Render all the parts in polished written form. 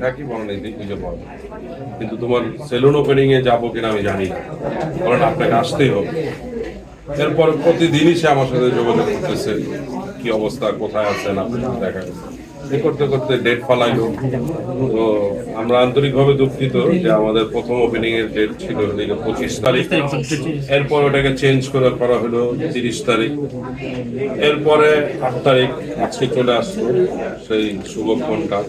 থাকি বলেন এই দিক খুঁজে পাবো, কিন্তু তোমার সেলুন ওপেনিং এ যাবো কিনা আমি জানি না, কারণ আপনাকে আসতেই হবে। এরপর প্রতিদিনই সে আমার সাথে যোগাযোগ করতেছে, কি অবস্থা, কোথায় আছেন, আপনার সাথে দেখা গেছে, এ করতে করতে ডেট ফালাইলো। তো আমরা আন্তরিকভাবে দুঃখিত যে আমাদের প্রথম ওপেনিং এর ডেট ছিল 25 তারিখ, এরপর ওটাকে চেঞ্জ করা হলো 30 তারিখ, এরপরে 8 তারিখ আজকে চলে আসলো সেই শুভক্ষণটা।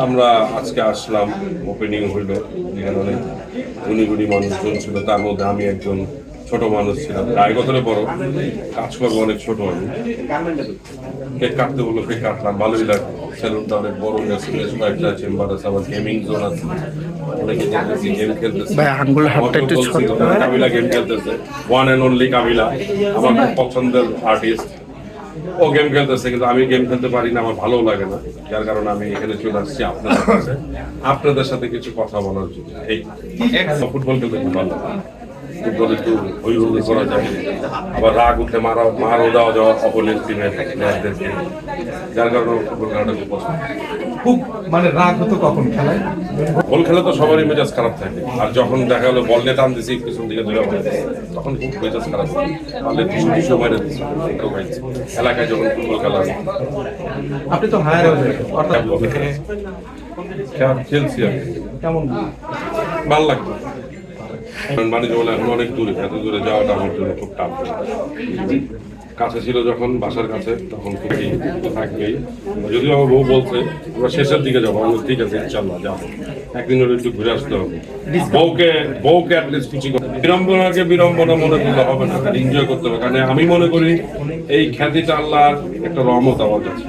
আমরা আজকে আসলাম, ওপেনিং হইলো, এখানে অনেক গুণী গুণী মানুষজন ছিল, তার মধ্যে আমি একজন ছোট মানুষ ছিলাম, আয় বছরে বড়, কাজ করবো অনেক ছোট আমি। কেক কাটতে বললো, কেক কাটলাম, ভালোই লাগলো। সেলুনটা অনেক বড়, কয়েকটা চেম্বার আছে, আবার গেমিং জোন আছে, অনেকে গেম খেলতেছে। কাবিলা গেম খেলতেছে, ওয়ান এন্ড অনলি কাবিলা, আমার খুব পছন্দের আর্টিস্ট। ও গেম খেলতেছে, কিন্তু আমি গেম খেলতে পারি না, আমার ভালো লাগে না, যার কারণে আমি এখানে চলে আসছি আপনাদের কাছে, আপনাদের সাথে কিছু কথা বলার জন্য। এই ফুটবল খেলতে খুব ভালো লাগে, ফুটবল একটু হই হুল্লোড় করা যায়, আবার রাগ উঠলে মারও দেওয়া যাওয়া অপোনেন্ট টিমের প্লেয়ারদেরকে, যার কারণে ফুটবল খেলাটা খুব পছন্দ। খুব মানে রাগ হতো কখন খেলায়? বল খেলে তো সবারই মেজাজ খারাপ থাকে, আর যখন দেখা গেলো বল নিয়ে টান দিছি পিছন দিকে ধরে তখন খুব মেজাজ খারাপ থাকে, তাহলে কিছু মেরে দিচ্ছি এলাকায় যখন ফুটবল খেলা। আপনি তো হায়ার খেলছি আমি, কেমন ভালো লাগতো। বাণিজ্য বলে এখন অনেক দূরে, এত দূরে যাওয়াটা আমার জন্য খুব টাফ। কাছে ছিল যখন বাসার কাছে, তখন খুবই থাকবেই। যদিও আমার বউ বলছে আমরা শেষের দিকে যাবো, আমি ঠিক আছে ইনশাল্লাহ যাবো, একদিন হলে একটু ঘুরে আসতে হবে। বউকে অ্যাটলিস্ট খুশি করতে, বিড়ম্বনাকে বিড়ম্বনা মনে করলে হবে না, এনজয় করতে হবে। কারণ আমি মনে করি এই খ্যাতিটা আল্লাহর একটা রহমত আমার কাছে,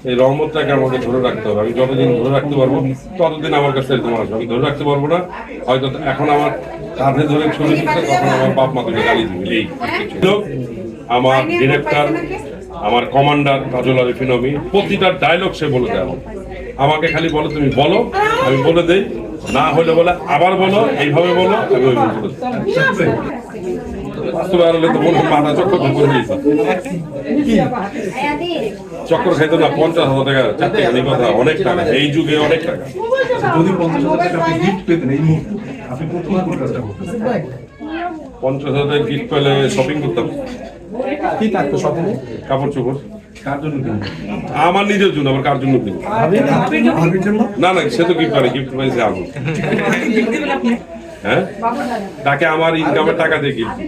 এই রহমতটাকে আমাকে ধরে রাখতে হবে। আমি যতদিন ধরে রাখতে পারবো ততদিন আমার কাছে তোমার আসবে, আমি ধরে রাখতে পারবো না, হয়তো এখন আমার কাঁধে ধরে ছুরি দিচ্ছে, তখন আমার বাপ মা তুমি গালি দিবে। এই আমার ডিরেক্টর, আমার কমান্ডার কাজল আরিফিন নবী, প্রতিটা ডায়লগ সে বলে দেয় আমাকে, খালি বলো তুমি বলো, আমি বলে দেই, না হলে বলে আবার বলো, এইভাবে বলো, আমি ওই বলতে বাস্তবে আর হলে তো বলবো মাথা চক্কর করে দিয়েছে, চক্কর খাইতো না। 50,000 টাকা চারটে গাড়ি, কথা অনেক টাকা, এই যুগে অনেক টাকা। যদি 50,000 টাকা আপনি গিফট পেতেন এই মুহূর্তে, আপনি প্রথম কোন কাজটা করতেন? 50,000 টাকা গিফট পেলে শপিং করতাম। কি থাকতো স্বপ্নে? কাপড় চোপড়। কার জন্য কিনবেন? আমার নিজের জন্য, আবার কার জন্য কিনবো? ভাবির জন্য? না না, সে তো গিফট পারে, গিফট পাইছে আমি। হ্যাঁ, তাকে আমার ইনকামের টাকা দিয়ে গিফট।